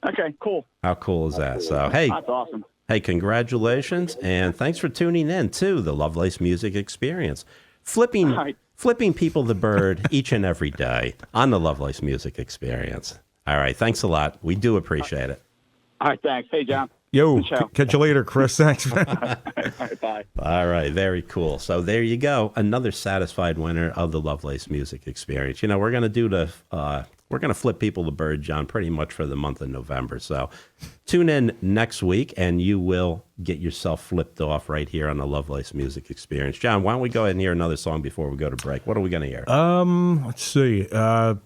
[SPEAKER 8] Okay, cool.
[SPEAKER 1] How cool is that? So, hey.
[SPEAKER 8] That's awesome.
[SPEAKER 1] Hey, congratulations, and thanks for tuning in to the Lovelace Music Experience. Flipping people the bird each and every day on the Lovelace Music Experience. All right. Thanks a lot. We do appreciate it.
[SPEAKER 8] All right. Thanks. Hey, John.
[SPEAKER 2] Yo, catch you later, Chris. Thanks.
[SPEAKER 8] All right, bye.
[SPEAKER 1] All right, very cool. So there you go, another satisfied winner of the Lovelace Music Experience. You know, we're going to flip people the bird, John, pretty much for the month of November. So tune in next week, and you will get yourself flipped off right here on the Lovelace Music Experience. John, why don't we go ahead and hear another song before we go to break? What are we going to hear?
[SPEAKER 2] Let's see. This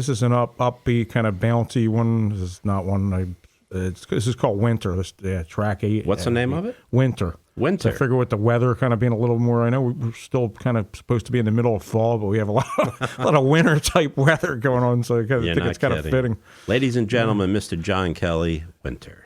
[SPEAKER 2] is an upbeat kind of bouncy one. This is not one this is called Winter. This track 8.
[SPEAKER 1] What's the name of it?
[SPEAKER 2] Winter.
[SPEAKER 1] Winter.
[SPEAKER 2] I figure with the weather kind of being a little more, I know we're still kind of supposed to be in the middle of fall, but we have a lot of winter type weather going on, so I think it's kind of fitting.
[SPEAKER 1] Ladies and gentlemen, Mr. John Kelly, Winter.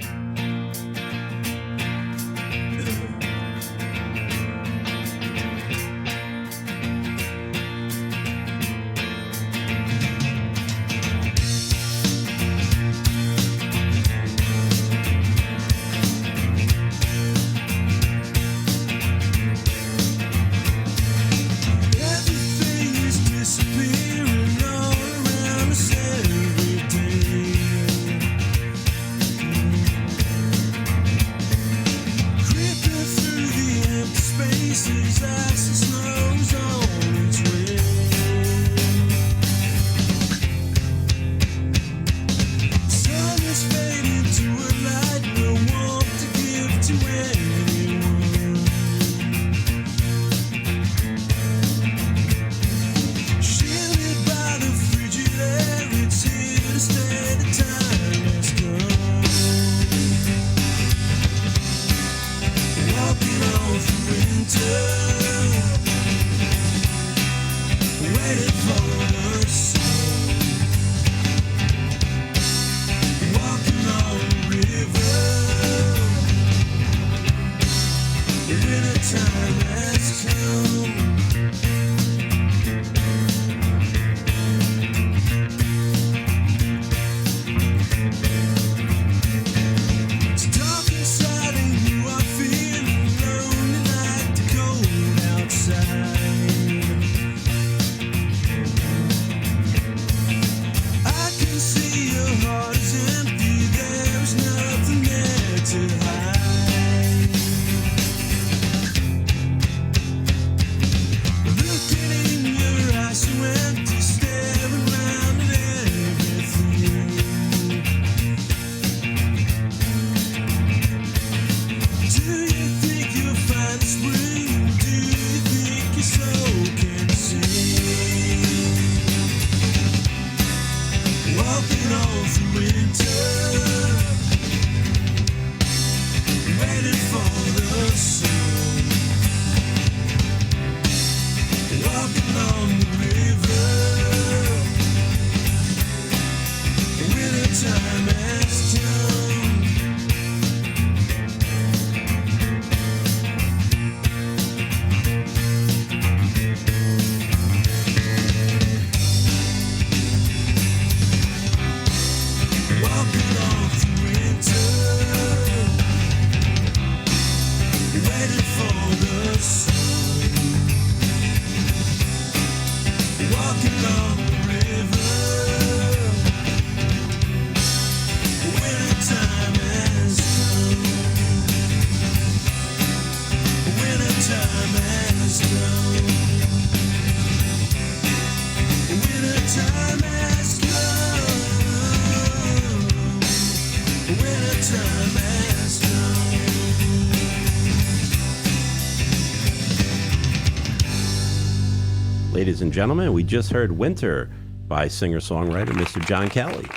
[SPEAKER 1] Ladies and gentlemen, we just heard Winter by singer-songwriter Mr. John Kelly.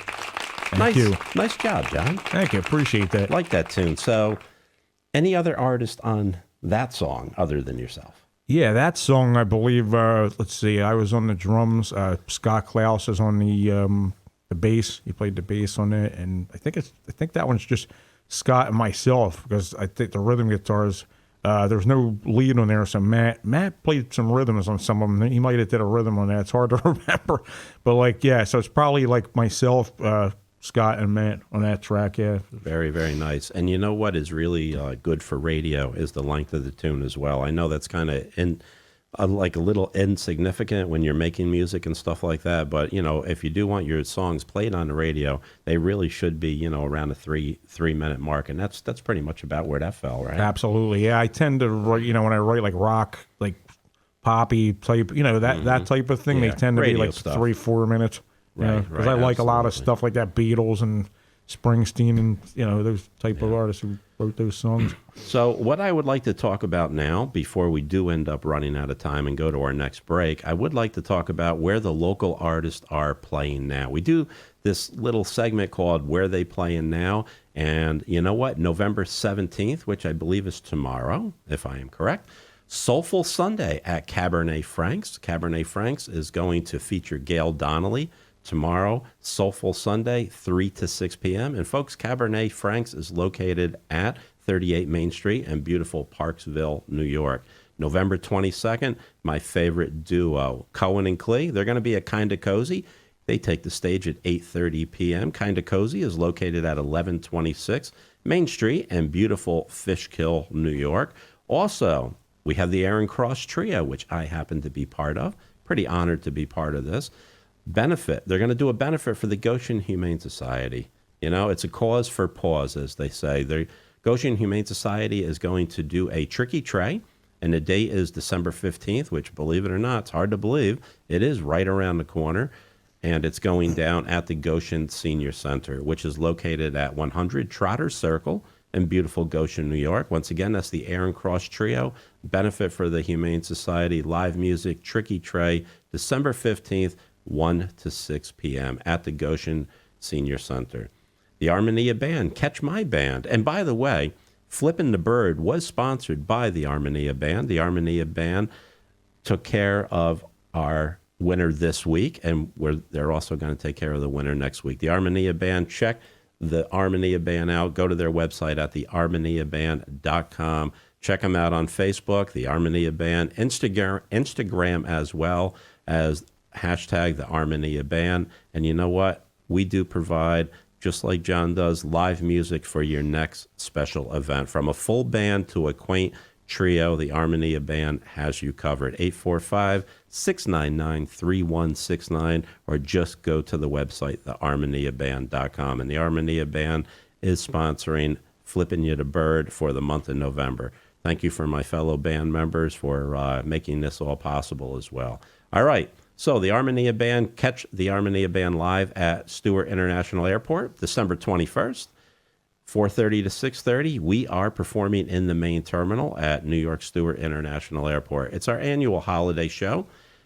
[SPEAKER 2] Thank you.
[SPEAKER 1] Nice job, John.
[SPEAKER 2] Thank you. Appreciate that.
[SPEAKER 1] Like that tune. So, any other artist on that song other than yourself?
[SPEAKER 2] Yeah, that song, I believe, let's see, I was on the drums. Scott Klaus is on the bass. He played the bass on it. And I think that one's just Scott and myself, because I think the rhythm guitars, there's no lead on there. So Matt played some rhythms on some of them. He might have did a rhythm on that. It's hard to remember. But so it's probably like myself, Scott and Matt on that track, yeah.
[SPEAKER 1] Very, very nice. And you know what is really good for radio is the length of the tune as well. I know that's kind of like a little insignificant when you're making music and stuff like that. But, if you do want your songs played on the radio, they really should be, around a three-minute mark. And that's pretty much about where that fell, right?
[SPEAKER 2] Absolutely. Yeah, I tend to write, when I write like rock, like poppy type, that type of thing, they tend to
[SPEAKER 1] Radio
[SPEAKER 2] be like
[SPEAKER 1] stuff.
[SPEAKER 2] 3-4 minutes.
[SPEAKER 1] Right,
[SPEAKER 2] Because I like a lot of stuff like that, Beatles and Springsteen and, those type of artists who wrote those songs.
[SPEAKER 1] So what I would like to talk about now, before we do end up running out of time and go to our next break, I would like to talk about where the local artists are playing now. We do this little segment called Where They Playing Now, and you know what? November 17th, which I believe is tomorrow, if I am correct, Soulful Sunday at Cabernet Franks. Cabernet Franks is going to feature Gail Donnelly tomorrow, Soulful Sunday, 3 to 6 p.m. And folks, Cabernet Franks is located at 38 Main Street in beautiful Parksville, New York. November 22nd, my favorite duo, Cohen and Klee. They're going to be at Kinda Cozy. They take the stage at 8:30 p.m. Kinda Cozy is located at 1126 Main Street in beautiful Fishkill, New York. Also, we have the Aaron Cross Trio, which I happen to be part of. Pretty honored to be part of this. Benefit. They're going to do a benefit for the Goshen Humane Society. It's a cause for pause, as they say. The Goshen Humane Society is going to do a tricky tray, and the date is December 15th, which, believe it or not, it's hard to believe. It is right around the corner, and it's going down at the Goshen Senior Center, which is located at 100 Trotter Circle in beautiful Goshen, New York. Once again, that's the Aaron Cross Trio. Benefit for the Humane Society, live music, tricky tray, December 15th, 1 to 6 p.m. at the Goshen Senior Center. The Armenia Band, Catch My Band. And by the way, Flippin' the Bird was sponsored by the Armenia Band. The Armenia Band took care of our winner this week, and they're also going to take care of the winner next week. The Armenia Band, check the Armenia Band out. Go to their website at thearmeniaband.com. Check them out on Facebook, the Armenia Band, Instagram as well as hashtag the Armenia Band. And you know what? We do provide, just like John does, live music for your next special event. From a full band to a quaint trio, the Armenia Band has you covered. 845-699-3169, or just go to the website, thearmeniaband.com. And the Armenia Band is sponsoring Flippin' You the Bird for the month of November. Thank you for my fellow band members for making this all possible as well. All right. So the Armenia Band, catch the Armenia Band live at Stewart International Airport, December 21st, 4:30 to 6:30. We are performing in the main terminal at New York Stewart International Airport. It's our annual holiday show,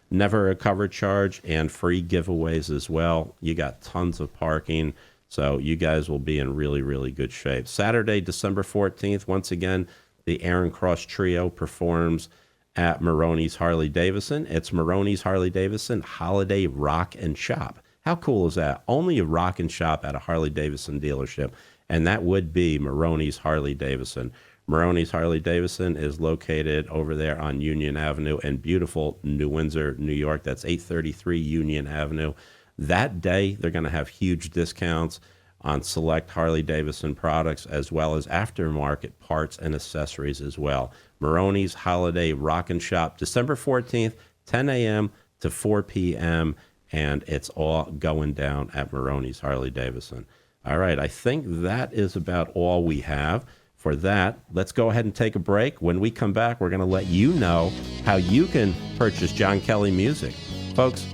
[SPEAKER 1] never a cover charge, and free giveaways as well. You got tons of parking, so you guys will be in really, really good shape. Saturday, December 14th, once again, the Aaron Cross Trio performs at Maroney's Harley Davidson. It's Maroney's Harley Davidson Holiday Rock and Shop. How cool is that? Only a rock and shop at a Harley Davidson dealership, and that would be Maroney's Harley Davidson. Maroney's Harley Davidson is located over there on Union Avenue in beautiful New Windsor, New York. That's 833 Union Avenue. That day, they're going to have huge discounts on select Harley Davidson products, as well as aftermarket parts and accessories as well. Maroney's Holiday Rock and Shop, December 14th, 10 a.m. to 4 p.m., and it's all going down at Maroney's Harley Davidson. All right, I think that is about all we have for that. Let's go ahead and take a break. When we come back, we're going to let you know how you can purchase John Kelly music. Folks,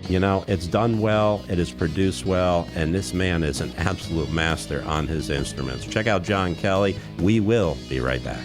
[SPEAKER 1] it's done well, it is produced well, and this man is an absolute master on his instruments. Check out John Kelly. We will be right back.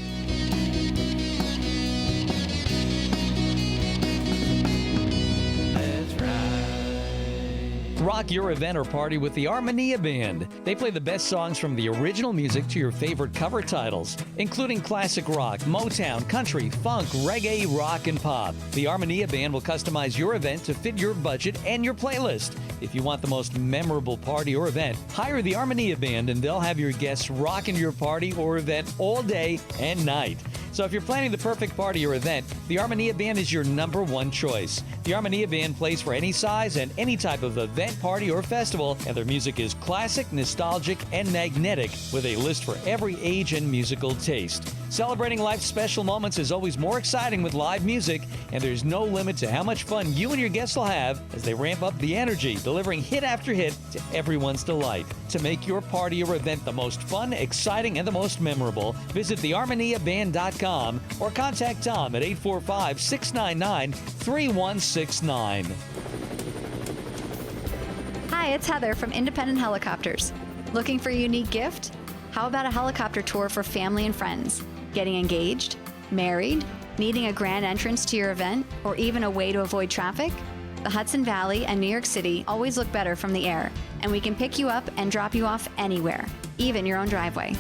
[SPEAKER 5] Rock your event or party with the Armenia Band. They play the best songs from the original music to your favorite cover titles, including classic rock, Motown, country, funk, reggae, rock, and pop. The Armenia Band will customize your event to fit your budget and your playlist. If you want the most memorable party or event, hire the Armenia Band and they'll have your guests rocking your party or event all day and night. So if you're planning the perfect party or event, the Armonia Band is your number one choice. The Armonia Band plays for any size and any type of event, party, or festival, and their music is classic, nostalgic, and magnetic with a list for every age and musical taste. Celebrating life's special moments is always more exciting with live music, and there's no limit to how much fun you and your guests will have as they ramp up the energy, delivering hit after hit to everyone's delight. To make your party or event the most fun, exciting, and the most memorable, visit thearmoniaband.com or contact Tom at 845-699-3169.
[SPEAKER 3] Hi, it's Heather from Independent Helicopters. Looking for a unique gift? How about a helicopter tour for family and friends? Getting engaged? Married? Needing a grand entrance to your event? Or even a way to avoid traffic? The Hudson Valley and New York City always look better from the air, and we can pick you up and drop you off anywhere, even your own driveway.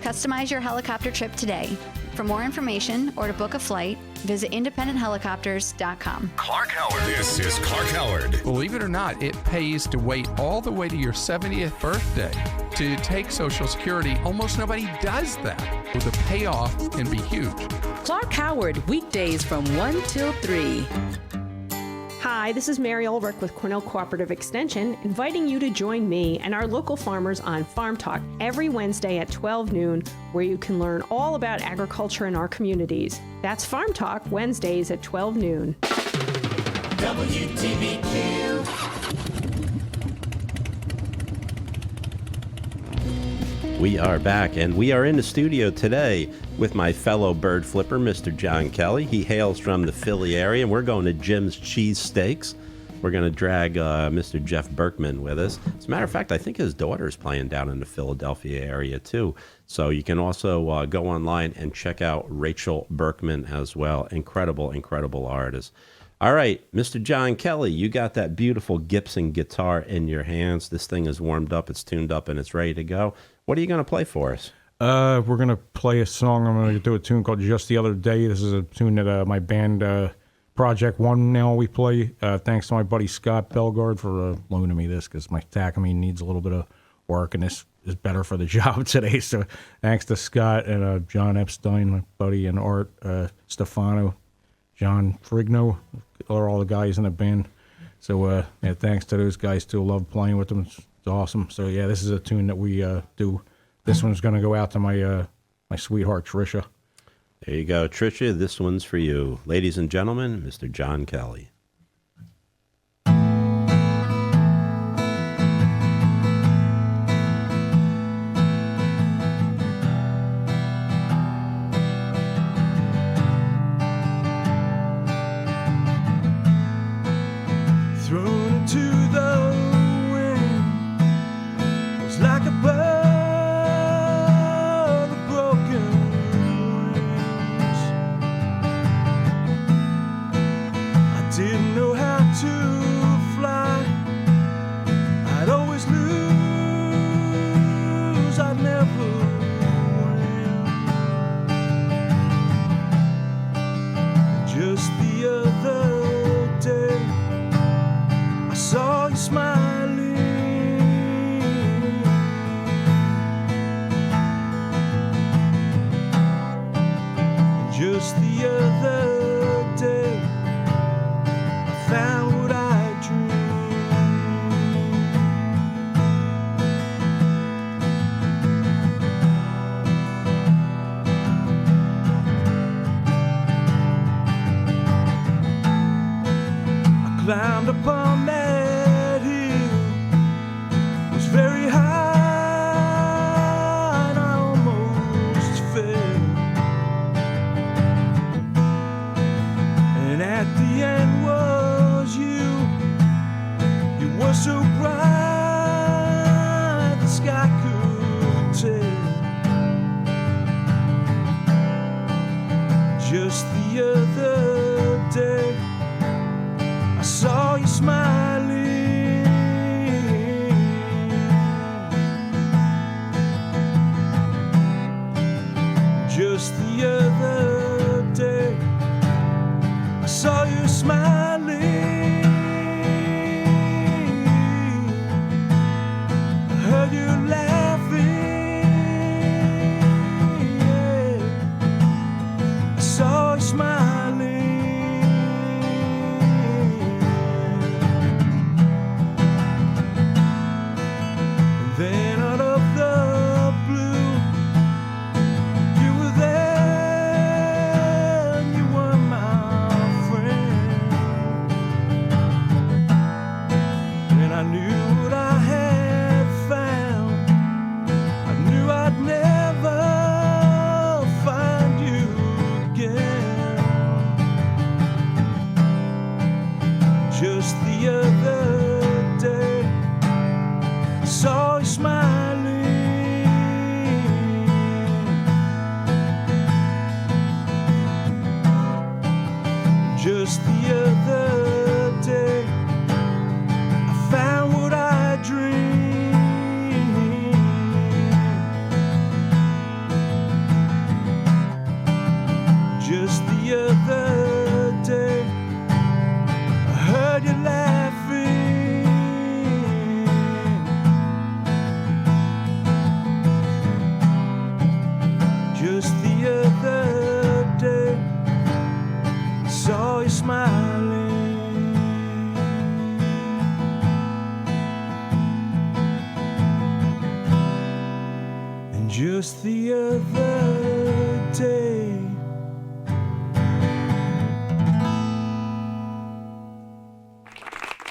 [SPEAKER 3] Customize your helicopter trip today. For more information or to book a flight, visit independenthelicopters.com.
[SPEAKER 10] Clark Howard. This is Clark Howard.
[SPEAKER 13] Believe it or not, it pays to wait all the way to your 70th birthday to take Social Security. Almost nobody does that. Well, the payoff can be huge.
[SPEAKER 14] Clark Howard, weekdays from 1 till 3.
[SPEAKER 15] Hi, this is Mary Ulrich with Cornell Cooperative Extension, inviting you to join me and our local farmers on Farm Talk every Wednesday at 12 noon, where you can learn all about agriculture in our communities. That's Farm Talk, Wednesdays at 12 noon.
[SPEAKER 10] WTBQ.
[SPEAKER 1] We are back, and we are in the studio today with my fellow bird flipper, Mr. John Kelly. He hails from the Philly area, and we're going to Jim's Cheese Steaks. We're going to drag Mr. Jeff Berkman with us. As a matter of fact, I think his daughter's playing down in the Philadelphia area, too. So you can also go online and check out Rachel Berkman as well. Incredible, incredible artist. All right, Mr. John Kelly, you got that beautiful Gibson guitar in your hands. This thing is warmed up, it's tuned up, and it's ready to go. What are you going to play for us?
[SPEAKER 2] We're going to play a song. I'm going to do a tune called Just the Other Day. This is a tune that my band, Project One, now we play. Thanks to my buddy Scott Belgard for loaning me this, because my Takamine needs a little bit of work, and this is better for the job today. So thanks to Scott and John Epstein, my buddy, and Art Stefano, John Frigno, are all the guys in the band. So yeah, thanks to those guys too. Love playing with them. It's awesome. So yeah, this is a tune that we do. This one's going to go out to my my sweetheart Tricia.
[SPEAKER 1] There you go, Tricia. This one's for you. Ladies and gentlemen, Mr. John Kelly.
[SPEAKER 16] Thrown into the wind, it's like a bird of broken wings. I didn't know how to fly. I'd always lose, I'd never win. Just the other day, I saw you smiling. And just the other day, I found what I dreamed. I climbed upon that hill, it was very high, and I almost fell. And at the end was you. You were so bright the sky could tell. Just the other day, I saw you smiling. Just the other day, I saw you smiling. just the other day.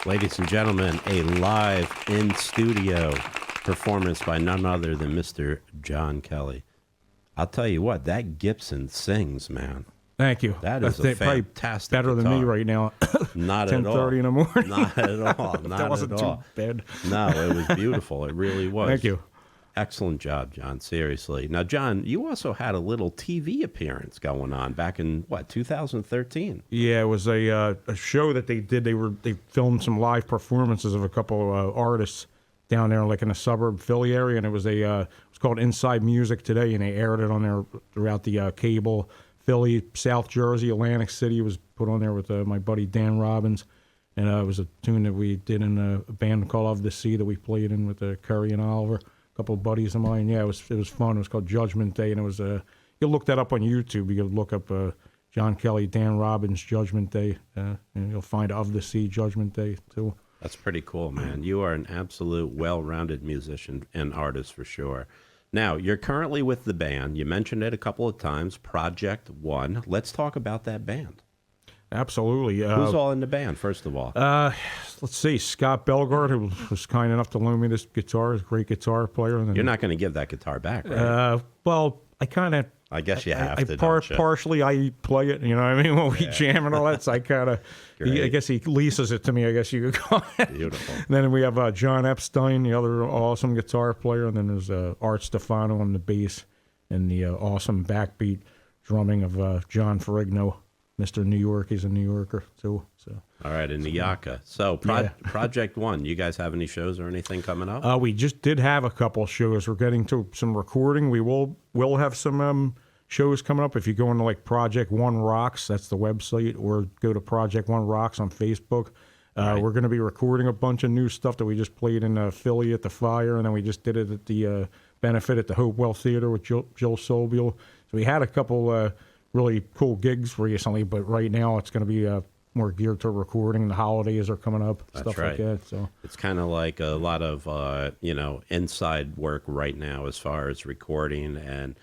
[SPEAKER 1] Ladies and gentlemen, a live in-studio performance by none other than Mr. John Kelly. I'll tell you what, that Gibson sings, man.
[SPEAKER 2] Thank you.
[SPEAKER 1] That is a fantastic
[SPEAKER 2] better
[SPEAKER 1] guitar.
[SPEAKER 2] than me right now.
[SPEAKER 1] Not at all.
[SPEAKER 2] 10:30 in the morning.
[SPEAKER 1] Not at all. Not
[SPEAKER 2] that wasn't
[SPEAKER 1] at all.
[SPEAKER 2] too bad.
[SPEAKER 1] No, it was beautiful. It really was.
[SPEAKER 2] Thank you.
[SPEAKER 1] Excellent job, John. Seriously. Now, John, you also had a little TV appearance going on back in, 2013?
[SPEAKER 2] Yeah, it was a show that they did. They filmed some live performances of a couple of artists down there, like in the suburb Philly area, and it was called Inside Music Today, and they aired it on there throughout the cable. Philly, South Jersey, Atlantic City was put on there with my buddy Dan Robbins, and it was a tune that we did in a band called Of the Sea that we played in with Curry and Oliver, a couple of buddies of mine. Yeah, it was fun. It was called Judgment Day, and it was you look that up on YouTube. You can look up John Kelly, Dan Robbins, Judgment Day, and you'll find Of the Sea, Judgment Day too.
[SPEAKER 1] That's pretty cool, man. You are an absolute well-rounded musician and artist for sure. Now, you're currently with the band. You mentioned it a couple of times, Project One. Let's talk about that band.
[SPEAKER 2] Absolutely.
[SPEAKER 1] Who's all in the band, first of all?
[SPEAKER 2] Let's see. Scott Belgard, who was kind enough to loan me this guitar, is a great guitar player. And then,
[SPEAKER 1] You're not going to give that guitar back, right?
[SPEAKER 2] Well, I kind of...
[SPEAKER 1] I guess you have to.
[SPEAKER 2] Partially, I play it. You know what I mean? When we jam and all that, so I kind of. I guess he leases it to me. I guess you could call it.
[SPEAKER 1] Beautiful.
[SPEAKER 2] And then we have John Epstein, the other awesome guitar player, and then there's Art Stefano on the bass, and the awesome backbeat drumming of John Ferrigno, Mr. New York. He's a New Yorker too. So.
[SPEAKER 1] All right, in Niyaka. So Project One, you guys have any shows or anything coming up?
[SPEAKER 2] We just did have a couple shows. We're getting to some recording. We will have some shows coming up. If you go into like Project One Rocks, that's the website, or go to Project One Rocks on Facebook. We're going to be recording a bunch of new stuff that we just played in Philly at the Fire, and then we just did it at the benefit at the Hopewell Theater with Jill Sobel. So we had a couple really cool gigs recently, but right now it's going to be more geared to recording. The holidays are coming up, stuff like that. So
[SPEAKER 1] it's kind of like a lot of inside work right now as far as recording, and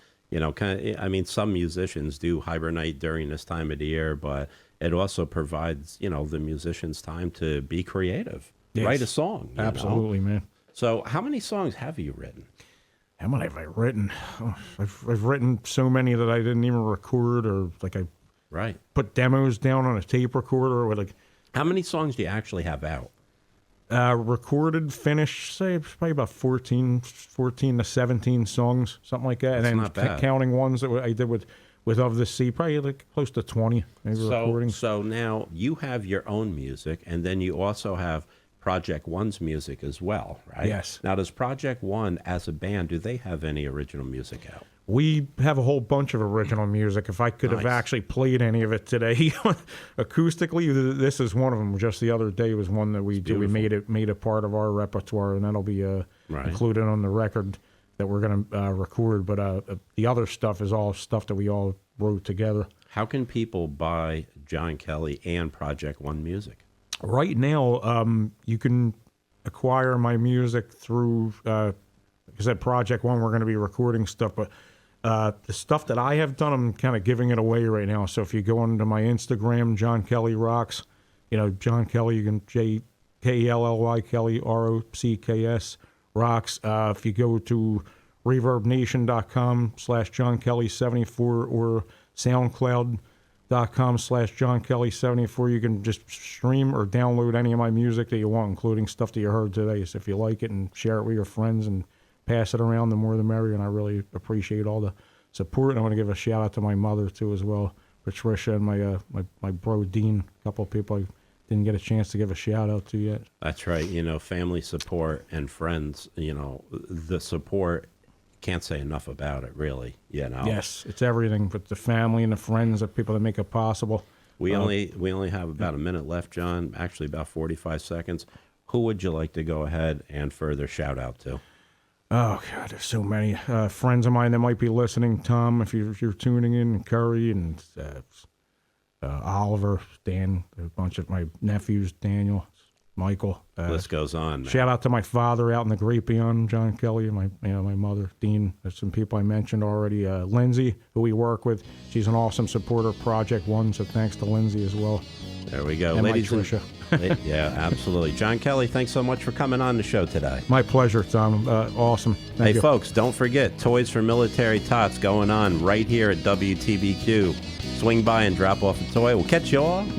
[SPEAKER 1] some musicians do hibernate during this time of the year, but it also provides the musicians time to be creative, write a song.
[SPEAKER 2] Absolutely, man.
[SPEAKER 1] So how many songs have you written?
[SPEAKER 2] How many have I written? Oh, I've written so many that I didn't even record, or like I put demos down on a tape recorder. Or like,
[SPEAKER 1] how many songs do you actually have out?
[SPEAKER 2] Recorded, finished, say probably about 14 to 17 songs, something like that.
[SPEAKER 1] That's
[SPEAKER 2] and
[SPEAKER 1] not bad.
[SPEAKER 2] Counting ones that I did with Of the Sea, probably like close to 20 recordings.
[SPEAKER 1] So now you have your own music, and then you also have Project One's music as well, right?
[SPEAKER 2] Yes.
[SPEAKER 1] Now, does Project One, as a band, do they have any original music out?
[SPEAKER 2] We have a whole bunch of original music. If I could have actually played any of it today, acoustically, this is one of them. Just the other day was one that we did. We made it part of our repertoire, and that'll be included on the record that we're going to record. But the other stuff is all stuff that we all wrote together.
[SPEAKER 1] How can people buy John Kelly and Project One music?
[SPEAKER 2] Right now, you can acquire my music through, like I said, Project One. We're going to be recording stuff, but the stuff that I have done, I'm kind of giving it away right now. So if you go onto my Instagram, John Kelly Rocks, John Kelly, you can Kelly, Kelly, ROCKS, Rocks. If you go to ReverbNation.com/John Kelly 74 or SoundCloud.com/John Kelly 74, you can just stream or download any of my music that you want, including stuff that you heard today. So if you like it, and share it with your friends and pass it around, the more the merrier. And I really appreciate all the support. And I want to give a shout out to my mother too as well, Patricia, and my bro Dean, a couple of people I didn't get a chance to give a shout out to yet.
[SPEAKER 1] That's right. Family support and friends, the support, can't say enough about it, really.
[SPEAKER 2] Yes, it's everything. But the family and the friends, the people that make it possible.
[SPEAKER 1] We only have about a minute left, John. Actually, about 45 seconds. Who would you like to go ahead and further shout out to?
[SPEAKER 2] Oh God, there's so many friends of mine that might be listening. Tom, if you're tuning in, Curry and Oliver, Dan, a bunch of my nephews, Daniel, Michael.
[SPEAKER 1] List goes on. Man.
[SPEAKER 2] Shout out to my father out in the Great Beyond, John Kelly, and my mother, Dean. There's some people I mentioned already. Lindsay, who we work with. She's an awesome supporter of Project One, so thanks to Lindsay as well.
[SPEAKER 1] There we go.
[SPEAKER 2] And
[SPEAKER 1] Ladies
[SPEAKER 2] my Tricia.
[SPEAKER 1] Yeah, absolutely. John Kelly, thanks so much for coming on the show today.
[SPEAKER 2] My pleasure, Tom. Awesome. Thank you.
[SPEAKER 1] Folks, don't forget, Toys for Military Tots going on right here at WTBQ. Swing by and drop off a toy. We'll catch you all next